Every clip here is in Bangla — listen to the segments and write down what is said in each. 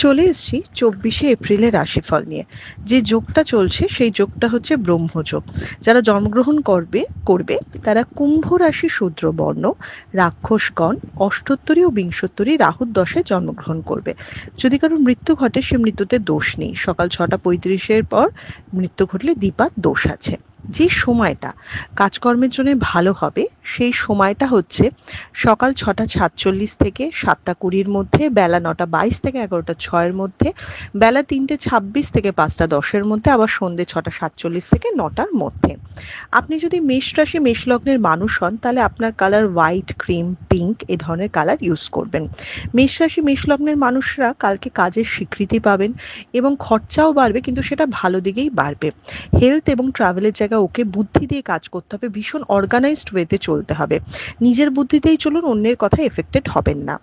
চলে এসেছি 24শে এপ্রিলের রাশিফল নিয়ে। যে যোগটা চলছে সেই যোগটা হচ্ছে ব্রহ্মযোগ। যারা জন্মগ্রহণ করবে তারা কুম্ভ রাশি শূদ্র বর্ণ, রাক্ষসগণ, অষ্টোত্তরী ও বিংশোত্তরী রাহুর দশায় জন্মগ্রহণ করবে। যদি কারোর মৃত্যু ঘটে সে মৃত্যুতে দোষ নেই, সকাল 6টা 35-এর পর মৃত্যু ঘটলে দীপার দোষ আছে। যে সময়টা কাজকর্মের জন্য ভালো হবে সেই সময়টা হচ্ছে সকাল 6টা 47 থেকে 7টা 20-এর মধ্যে, বেলা 9টা 22 থেকে 11টা 6-এর মধ্যে, বেলা 3টে 26 থেকে 5টা 10-এর মধ্যে, আবার সন্ধ্যে 6টা 47 থেকে 9টার মধ্যে। আপনি যদি মেষ রাশি মেষ লগ্নের মানুষ হন তাহলে আপনার কালার হোয়াইট, ক্রিম, পিঙ্ক এ ধরনের কালার ইউজ করবেন। মেষ রাশি মেষ লগ্নের মানুষরা কালকে কাজের স্বীকৃতি পাবেন এবং খরচাও বাড়বে, কিন্তু সেটা ভালো দিকেই বাড়বে। হেলথ এবং ট্রাভেলের জায়গা ওকে, বুদ্ধি দিয়ে কাজ করতে হবে, ভীষণ অর্গানাইজড ওয়েতে চলতে হবে। নিজের বুদ্ধিতেই চলুন, অন্যের কথায় এফেক্টেড হবেন না।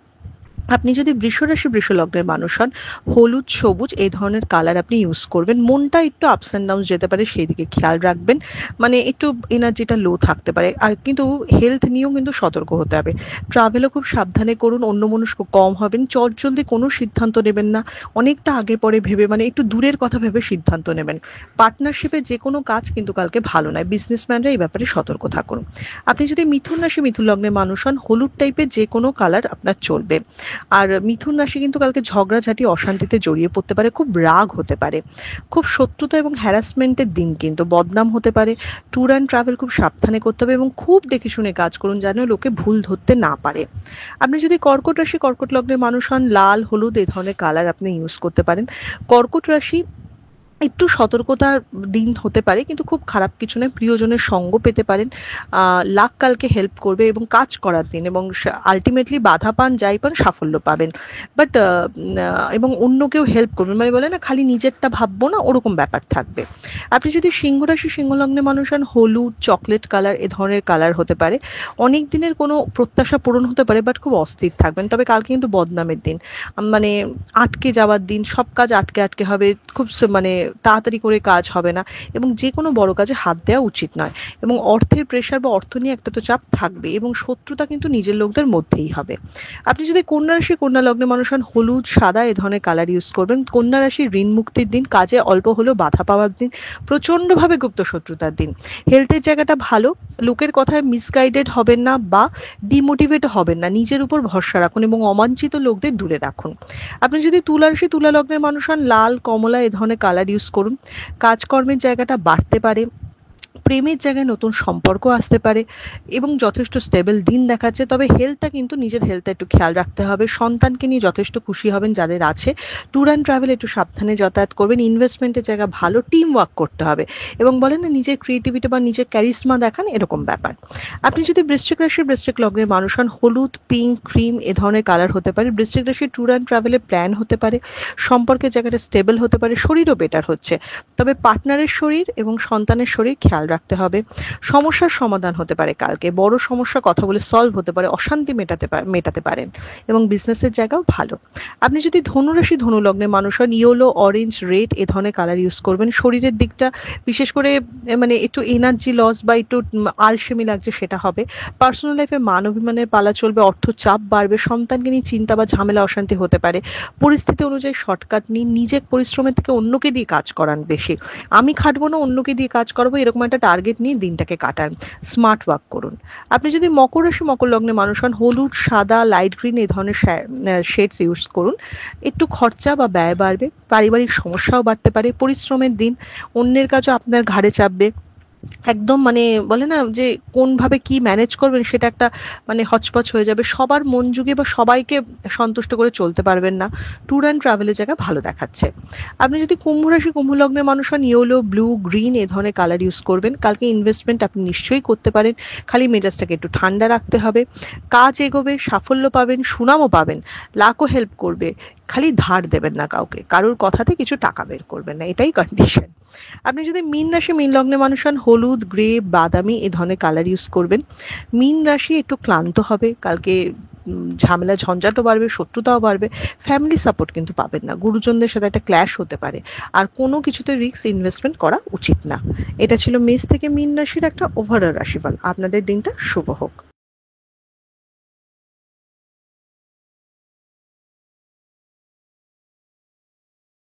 আপনি যদি বৃষ রাশি বৃষ লগ্নের মানুষ হন, হলুদ সবুজ এই ধরনের কালার আপনি ইউজ করবেন। মনটা একটু আপস অ্যান্ড ডাউন যেতে পারে, সেই দিকে খেয়াল রাখবেন। মানে একটু এনার্জিটা লো থাকতে পারে, আর কিন্তু হেলথ নিয়েও কিন্তু সতর্ক হতে হবে। ট্রাভেলও খুব সাবধানে করুন, অন্যমনস্ক কম হবেন, চটজলদি কোনো সিদ্ধান্ত নেবেন না, অনেকটা আগে পরে ভেবে, মানে একটু দূরের কথা ভেবে সিদ্ধান্ত নেবেন। পার্টনারশিপে যে কোনো কাজ কিন্তু কালকে ভালো নয়, বিজনেসম্যানরা এই ব্যাপারে সতর্ক থাকুন। আপনি যদি মিথুন রাশি মিথুন লগ্নের মানুষ হন, হলুদ টাইপের যে কোনো কালার আপনার চলবে। আর মিথুন রাশি কিন্তু কালকে ঝগড়াঝাটি অশান্তিতে জড়িয়ে পড়তে পারে, খুব রাগ হতে পারে, খুব শত্রুতা এবং হ্যারাসমেন্টের দিন, কিন্তু বদনাম হতে পারে। ট্যুর অ্যান্ড ট্রাভেল খুব সাবধানে করতে হবে এবং খুব দেখে শুনে কাজ করুন যেন লোকে ভুল ধরতে না পারে। আপনি যদি কর্কট রাশি কর্কট লগ্নের মানুষ হন, লাল হলুদ এই ধরনের কালার আপনি ইউজ করতে পারেন। কর্কট রাশি একটু সতর্কতার দিন হতে পারে, কিন্তু খুব খারাপ কিছু নয়, প্রিয়জনের সঙ্গ পেতে পারেন। লাক কালকে হেল্প করবে এবং কাজ করার দিন, এবং আলটিমেটলি বাধা পান যাই পান সাফল্য পাবেন। বাট এবং অন্যকেও হেল্প করবেন, মানে বলে না খালি নিজেরটা ভাববো না, ওরকম ব্যাপার থাকবে। আপনি যদি সিংহ রাশি সিংহ লগ্নে মানুষ হন, হলুদ চকলেট কালার এ ধরনের কালার হতে পারে। অনেক দিনের কোনো প্রত্যাশা পূরণ হতে পারে, বাট খুব অস্থির থাকবেন। তবে কালকে কিন্তু বদনামের দিন, মানে আটকে যাওয়ার দিন, সব কাজ আটকে আটকে হবে, খুব মানে তাড়াতাড়ি করে কাজ হবে না, এবং যে কোনো বড় কাজে হাত দেওয়া উচিত নয়। এবং অর্থের প্রেশার বা অর্থ নিয়ে একটা তো চাপ থাকবে, এবং শত্রুতা কিন্তু নিজের লোকদের মধ্যেই হবে। আপনি যদি কন্যা রাশি কন্যা লগ্নে মানুষ হন, হলুদ সাদা এ ধরনের কালার ইউজ করবেন। কন্যা রাশি ঋণ মুক্তির দিন, কাজে অল্প হলেও বাধা পাওয়ার দিন, প্রচণ্ডভাবে গুপ্ত শত্রুতার দিন। হেলথের জায়গাটা ভালো, লোকের কথায় মিসগাইডেড হবেন না বা ডিমোটিভেট হবেন না, নিজের উপর ভরসা রাখুন এবং অবাঞ্ছিত লোকদের দূরে রাখুন। আপনি যদি তুলা রাশি তুলা লগ্নের মানুষ হন, লাল কমলা এ ধরনের কালার ইউজ করুন। কাজকর্মের জায়গাটা বাড়তে পারে, প্রেমের জায়গায় নতুন সম্পর্ক আসতে পারে, এবং যথেষ্ট স্টেবল দিন দেখাচ্ছে। তবে হেলথটা কিন্তু নিজের হেলথটা একটু খেয়াল রাখতে হবে। সন্তানকে নিয়ে যথেষ্ট খুশি হবেন যাদের আছে। ট্যুর অ্যান্ড ট্রাভেল একটু সাবধানে যাতায়াত করবেন। ইনভেস্টমেন্টের জায়গা ভালো, টিম ওয়ার্ক করতে হবে, এবং বলেন না নিজের ক্রিয়েটিভিটি বা নিজের ক্যারিসমা দেখান, এরকম ব্যাপার। আপনি যদি বৃশ্চিক রাশি বৃশ্চিক লগ্নের মানুষ হন, হলুদ পিঙ্ক ক্রিম এ ধরনের কালার হতে পারে। বৃশ্চিক রাশির ট্যুর অ্যান্ড ট্রাভেলের প্ল্যান হতে পারে, সম্পর্কের জায়গাটা স্টেবল হতে পারে, শরীরও বেটার হচ্ছে। তবে পার্টনারের শরীর এবং সন্তানের শরীর খেয়াল রাখতে হবে। সমস্যার সমাধান হতে পারে কালকে, বড় সমস্যা কথা বলে সলভ হতে পারে, অশান্তি মেটাতে পারেন, এবং বিজনেসের জায়গাও ভালো। আপনি যদি ধনুরাশি ধনু লগ্নের মানুষ হন, ইয়েলো অরেঞ্জ রেড এ ধরনের কালার ইউজ করবেন। শরীরের দিকটা বিশেষ করে মানে একটু এনার্জি লস বা একটু আলসেমি লাগছে, সেটা হবে। পার্সোনাল লাইফে মান অভিমানের পালা চলবে, অর্থ চাপ বাড়বে, সন্তানকে নিয়ে চিন্তা বা ঝামেলা অশান্তি হতে পারে। পরিস্থিতি অনুযায়ী শর্টকাট নিন, নিজের পরিশ্রমের থেকে অন্যকে দিয়ে কাজ করান বেশি। আমি খাটবো না, অন্যকে দিয়ে কাজ করাবো, এরকম একটা টার্গেট নিয়ে দিনটাকে কাটান। স্মার্ট ওয়ার্ক করুন। আপনি যদি মকর রাশি মকর লগ্নে মানুষ হন, হলুদ সাদা লাইট গ্রিন এই ধরনের শেডস ইউজ করুন। একটু খরচা বা ব্যয় বাড়বে, পারিবারিক সমস্যাও বাড়তে পারে, পরিশ্রমের দিন, অন্যের কাজও আপনার ঘাড়ে চাপবে। একদম মানে বলে না যে কোনভাবে কি ম্যানেজ করবেন সেটা একটা মানে হচপচ হয়ে যাবে, সবার মন জুগিয়ে বা সবাইকে সন্তুষ্ট করে চলতে পারবেন না। ট্যুর অ্যান্ড ট্রাভেলের জায়গা ভালো দেখাচ্ছে। আপনি যদি কুম্ভ রাশি কুম্ভ লগ্নের মানুষ হন, ইয়েলো ব্লু গ্রিন এ ধরনের কালার ইউজ করবেন। কালকে ইনভেস্টমেন্ট আপনি নিশ্চয়ই করতে পারেন, খালি মেজাজটাকে একটু ঠান্ডা রাখতে হবে। কাজ এগোবে, সাফল্য পাবেন, সুনামও পাবেন, লাখও হেল্প করবে। খালি ধার দেবেন না কাউকে, কারোর কথাতে কিছু টাকা বের করবেন না, এটাই কন্ডিশন। আপনি যদি মীন রাশি মীন লগ্নে মানুষ হন, হলুদ গ্রে বাদামি এ ধরনের কালার ইউজ করবেন। মীন রাশি একটু ক্লান্ত হবে কালকে, ঝামেলা ঝঞ্ঝাটও বাড়বে, শত্রুতাও বাড়বে, ফ্যামিলি সাপোর্ট কিন্তু পাবেন না, গুরুজনদের সাথে একটা ক্ল্যাশ হতে পারে, আর কোনো কিছুতে রিস্ক ইনভেস্টমেন্ট করা উচিত না। এটা ছিল মেষ থেকে মীন রাশির একটা ওভারঅল রাশিফল। আপনাদের দিনটা শুভ হোক।